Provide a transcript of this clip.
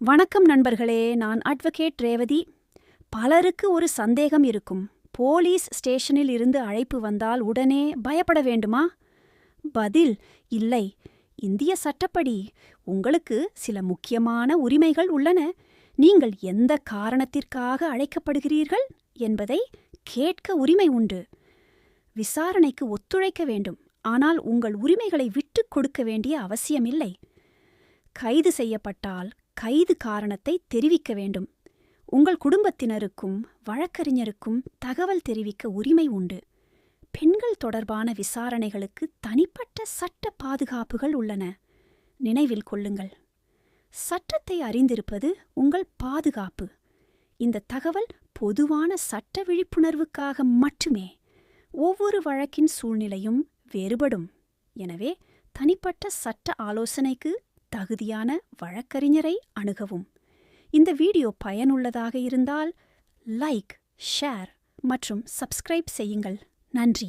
வணக்கம் நண்பர்களே, நான் அட்வொகேட் ரேவதி. பலருக்கு ஒரு சந்தேகம் இருக்கும். போலீஸ் ஸ்டேஷனில் இருந்து அழைப்பு வந்தால் உடனே பயப்பட வேண்டுமா? பதில் இல்லை. இந்திய சட்டப்படி உங்களுக்கு சில முக்கியமான உரிமைகள் உள்ளன. நீங்கள் எந்த காரணத்திற்காக அழைக்கப்படுகிறீர்கள் என்பதை கேட்க உரிமை உண்டு. விசாரணைக்கு ஒத்துழைக்க வேண்டும், ஆனால் உங்கள் உரிமைகளை விட்டுக் கொடுக்க வேண்டிய அவசியமில்லை. கைது செய்யப்பட்டால் கைது காரணத்தை தெரிவிக்க வேண்டும். உங்கள் குடும்பத்தினருக்கும் வழக்கறிஞருக்கும் தகவல் தெரிவிக்க உரிமை உண்டு. பெண்கள் தொடர்பான விசாரணைகளுக்கு தனிப்பட்ட சட்ட பாதுகாப்புகள் உள்ளன. நினைவில் கொள்ளுங்கள், சட்டத்தை அறிந்திருப்பது உங்கள் பாதுகாப்பு. இந்த தகவல் பொதுவான சட்ட விழிப்புணர்வுக்காக மட்டுமே. ஒவ்வொரு வழக்கின் சூழ்நிலையும் வேறுபடும். எனவே தனிப்பட்ட சட்ட ஆலோசனைக்கு தகுதியான வழக்கறிஞரை அணுகவும். இந்த வீடியோ பயனுள்ளதாக இருந்தால் லைக், ஷேர் மற்றும் சப்ஸ்கிரைப் செய்யுங்கள். நன்றி.